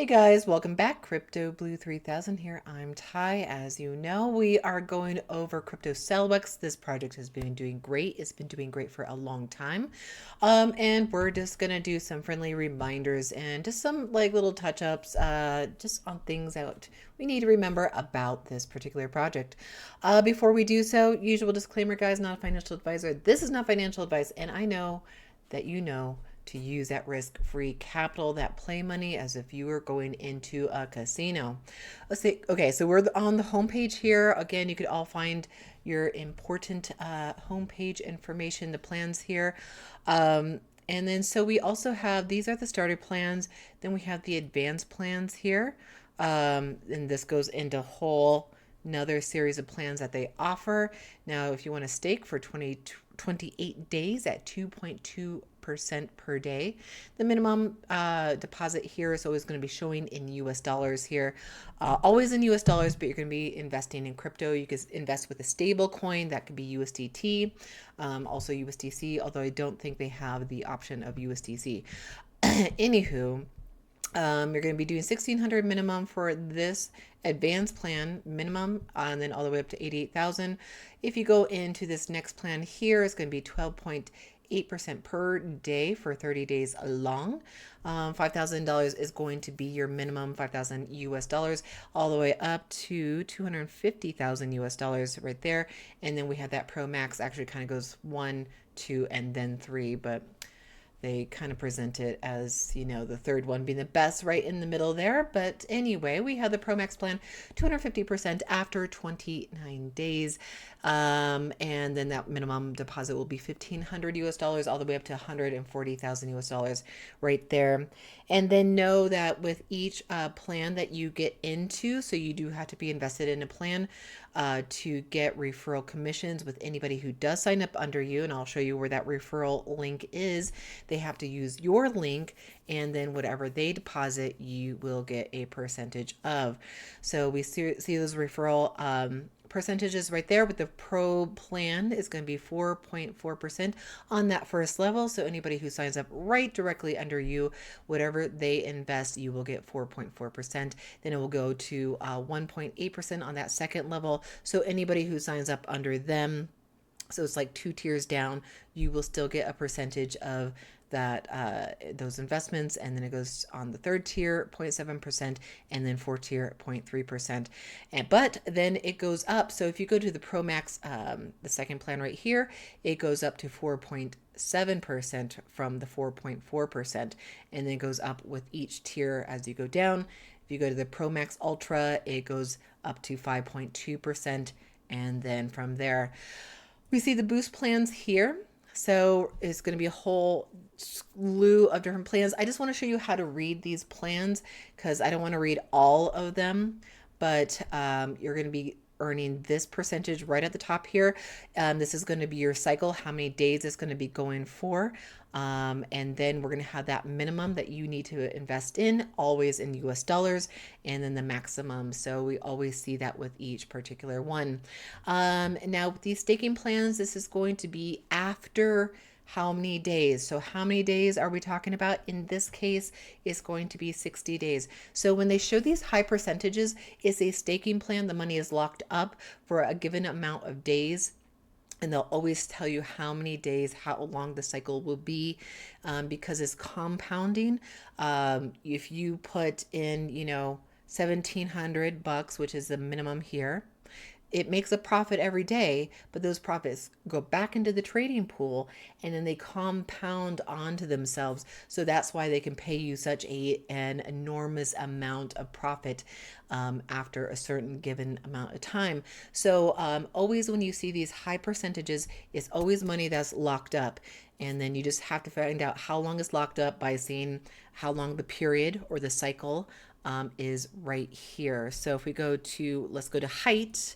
Hey guys, welcome back. Crypto Blue 3000 here. I'm Ty. As you know, we are going over crypto Selwix. This project has been doing great. It's been doing great for a long time. And we're just gonna do some friendly reminders and just some like little touch-ups just on things that we need to remember about this particular project. Before we do so, usual disclaimer, guys, not a financial advisor. This is not financial advice, and I know that you know to use that risk-free capital, that play money, as if you were going into a casino. Let's see. Okay, so we're on the homepage here. Again, you could all find your important homepage information, the plans here. And then so we also have, these are the starter plans. Then we have the advanced plans here. And this goes into whole another series of plans that they offer. Now, if you want to stake for 28 days at 2.2% per day, the minimum deposit here is always going to be showing in US dollars here. Always in US dollars, but you're going to be investing in crypto. You can invest with a stable coin that could be USDT, also USDC, although I don't think they have the option of USDC. Anywho, you're going to be doing 1,600 minimum for this advanced plan minimum, and then all the way up to 88,000. If you go into this next plan here, it's going to be 12.8% per day for 30 days long. $5,000 is going to be your minimum, 5,000 US dollars, all the way up to 250,000 US dollars right there. And then we have that Pro Max, actually kind of goes 1, 2, and then 3, but they kind of present it as, you know, the third one being the best right in the middle there. But anyway, we have the Pro Max plan, 250% after 29 days. And then that minimum deposit will be 1,500 US dollars all the way up to 140,000 US dollars right there. And then know that with each plan that you get into, so you do have to be invested in a plan to get referral commissions with anybody who does sign up under you. And I'll show you where that referral link is. They have to use your link, and then whatever they deposit, you will get a percentage of. So we see those referral percentages right there. With the pro plan is going to be 4.4% on that first level. So anybody who signs up right directly under you, whatever they invest, you will get 4.4%. Then it will go to 1.8% on that second level. So anybody who signs up under them, so it's like 2 tiers down, you will still get a percentage of that those investments. And then it goes on the third tier 0.7%, and then fourth tier 0.3%. And but then it goes up. So if you go to the Pro Max, the second plan right here, it goes up to 4.7% from the 4.4%, and then it goes up with each tier as you go down. If you go to the Pro Max Ultra, it goes up to 5.2%, and then from there we see the boost plans here. So it's going to be a whole slew of different plans. I just want to show you how to read these plans because I don't want to read all of them, but you're going to be earning this percentage right at the top here. This is going to be your cycle, how many days it's going to be going for. And then we're going to have that minimum that you need to invest in, always in US dollars, and then the maximum. So we always see that with each particular one. Now, with these staking plans, this is going to be after how many days? So how many days are we talking about? In this case, it's going to be 60 days. So when they show these high percentages, it's a staking plan. The money is locked up for a given amount of days. And they'll always tell you how many days, how long the cycle will be, because it's compounding. If you put in, you know, $1,700, which is the minimum here, it makes a profit every day, but those profits go back into the trading pool and then they compound onto themselves. So that's why they can pay you such an enormous amount of profit after a certain given amount of time. So always when you see these high percentages, it's always money that's locked up. And then you just have to find out how long it's locked up by seeing how long the period or the cycle is right here. So if we go to, let's go to height,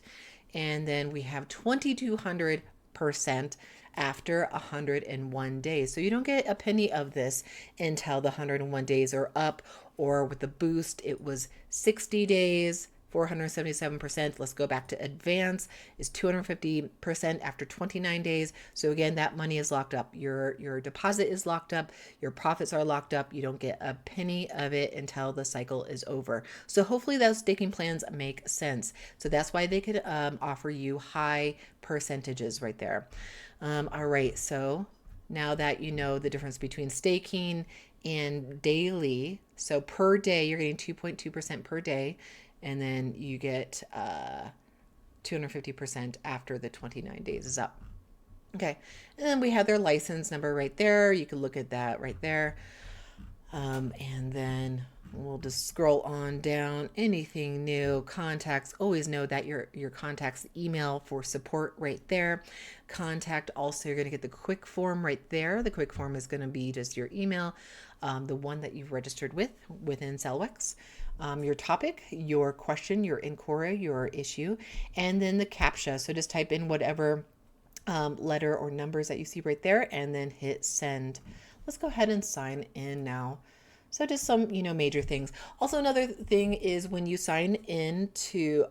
and then we have 2,200% after 101 days. So you don't get a penny of this until the 101 days are up, or with the boost, it was 60 days, 477%. Let's go back to advance is 250% after 29 days. So again, that money is locked up. Your deposit is locked up. Your profits are locked up. You don't get a penny of it until the cycle is over. So hopefully those staking plans make sense. So that's why they could offer you high percentages right there. All right. So now that you know the difference between staking and daily, so per day, you're getting 2.2% per day, and then you get 250% after the 29 days is up. Okay, and then we have their license number right there. You can look at that right there. And then we'll just scroll on down. Anything new, contacts, always know that your contacts email for support right there. Contact also, you're going to get the quick form right there. The quick form is going to be just your email, the one that you've registered with within Selwix. Your topic, your question, your inquiry, your issue, and then the CAPTCHA. So just type in whatever letter or numbers that you see right there and then hit send. Let's go ahead and sign in now. So just some, major things. Also, another thing is when you sign in to,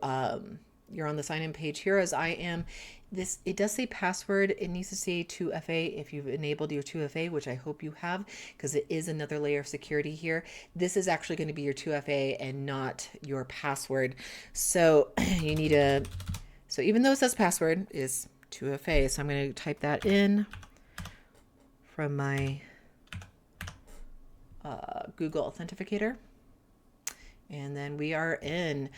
you're on the sign in page here as I am. It does say password. It needs to say 2FA if you've enabled your 2FA, which I hope you have, because it is another layer of security here. This is actually going to be your 2FA and not your password. So you need so even though it says password is 2FA, so I'm going to type that in from my Google Authenticator. And then we are in.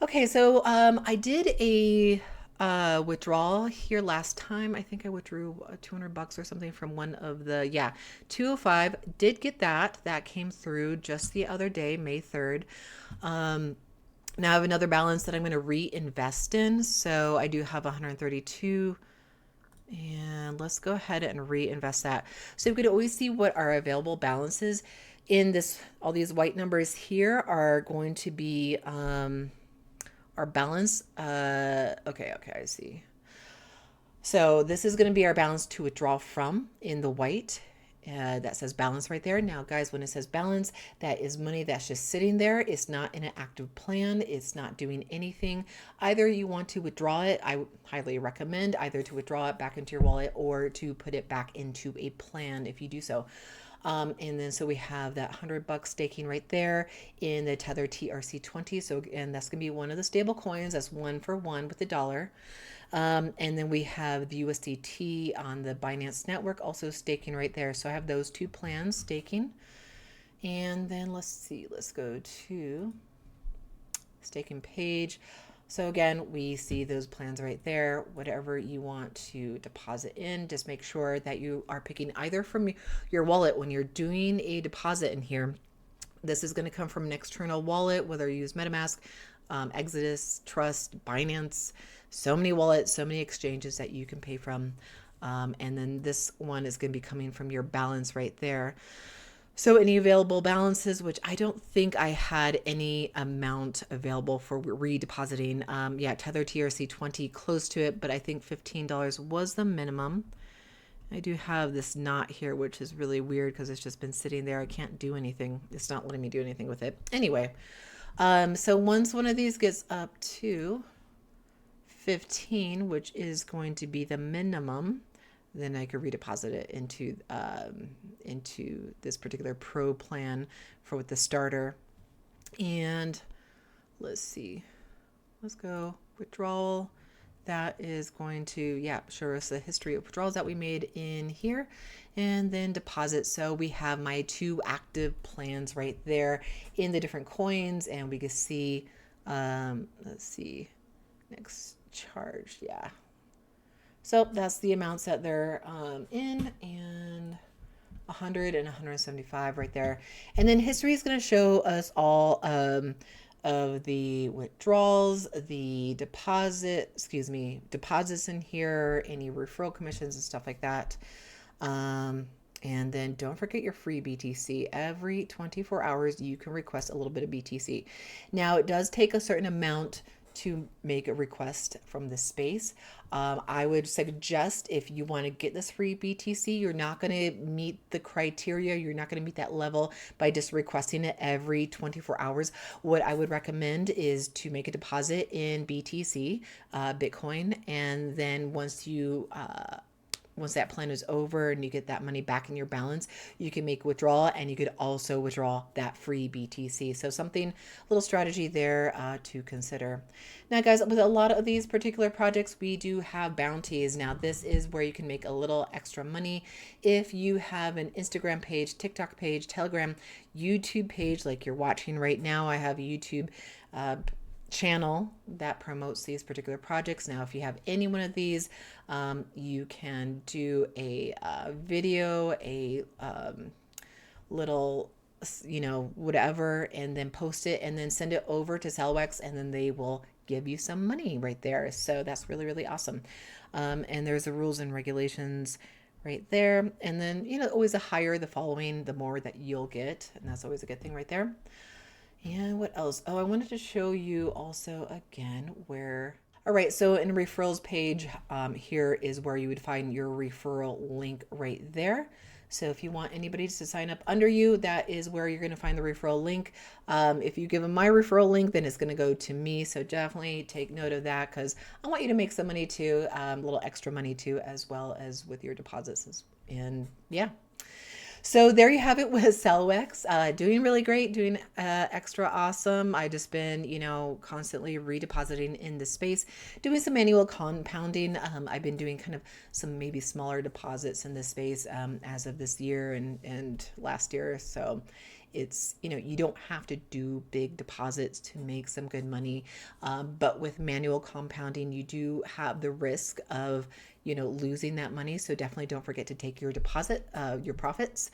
Okay, so I did a withdrawal here last time. I think I withdrew $200 or something from one of the, 205. Did get that. That came through just the other day, May 3rd. Now I have another balance that I'm going to reinvest in. So I do have 132. And let's go ahead and reinvest that. So we could always see what our available balances in this. All these white numbers here are going to be our balance. Okay, I see. So this is going to be our balance to withdraw from in the white. That says balance right there. Now, guys, when it says balance, that is money that's just sitting there. It's not in an active plan. It's not doing anything. Either you want to withdraw it. I highly recommend either to withdraw it back into your wallet or to put it back into a plan if you do so. And then so we have that $100 staking right there in the Tether TRC20. So again, that's gonna be one of the stable coins. That's 1 for 1 with the dollar. And then we have the USDT on the Binance network also staking right there. So I have those two plans staking. And then let's see, let's go to staking page. So again, we see those plans right there. Whatever you want to deposit in, just make sure that you are picking either from your wallet when you're doing a deposit in here. This is going to come from an external wallet, whether you use MetaMask, Exodus, Trust, Binance, so many wallets, so many exchanges that you can pay from. And then this one is going to be coming from your balance right there. So any available balances, which I don't think I had any amount available for redepositing. Tether TRC20 close to it, but I think $15 was the minimum. I do have this knot here, which is really weird because it's just been sitting there. I can't do anything. It's not letting me do anything with it. Anyway, so once one of these gets up to 15, which is going to be the minimum, then I could redeposit it into this particular pro plan for with the starter. And let's see, let's go withdrawal. That is going to, show us the history of withdrawals that we made in here, and then deposit. So we have my two active plans right there in the different coins, and we can see, let's see, next charge. So that's the amounts that they're in, and 100 and 175 right there. And then history is going to show us all of the withdrawals, the deposits in here, any referral commissions and stuff like that. And then don't forget your free BTC. Every 24 hours, you can request a little bit of BTC. Now, it does take a certain amount to make a request from this space. I would suggest if you want to get this free BTC, you're not going to meet the criteria. You're not going to meet that level by just requesting it every 24 hours. What I would recommend is to make a deposit in BTC, Bitcoin, and then once that plan is over and you get that money back in your balance, you can make withdrawal, and you could also withdraw that free BTC. So something, a little strategy there to consider. Now, guys, with a lot of these particular projects, we do have bounties. Now, this is where you can make a little extra money if you have an Instagram page, TikTok page, Telegram, YouTube page like you're watching right now. I have a YouTube channel that promotes these particular projects. Now, if you have any one of these, you can do a video, a little, whatever, and then post it and then send it over to Selwix, and then they will give you some money right there. So that's really, really awesome. And there's the rules and regulations right there. And then, always the higher the following, the more that you'll get. And that's always a good thing right there. And what else? Oh, I wanted to show you also again where. All right, so in referrals page, here is where you would find your referral link right there. So if you want anybody to sign up under you, that is where you're going to find the referral link. If you give them my referral link, then it's going to go to me. So definitely take note of that, because I want you to make some money too, a little extra money too, as well as with your deposits. And yeah. So there you have it with Selwix, doing really great, doing extra awesome. I just been, constantly redepositing in the space, doing some manual compounding. I've been doing kind of some maybe smaller deposits in this space as of this year and last year. So it's, you don't have to do big deposits to make some good money. But with manual compounding, you do have the risk of, losing that money. So definitely don't forget to take your deposit, your profits.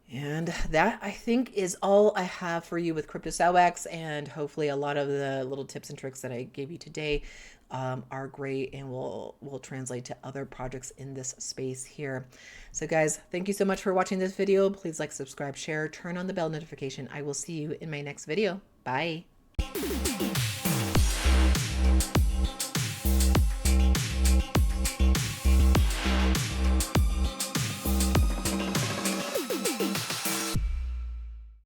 And that, I think, is all I have for you with Crypto Selwix. And hopefully a lot of the little tips and tricks that I gave you today are great and will translate to other projects in this space here. So guys, thank you so much for watching this video. Please like, subscribe, share, turn on the bell notification. I will see you in my next video. Bye.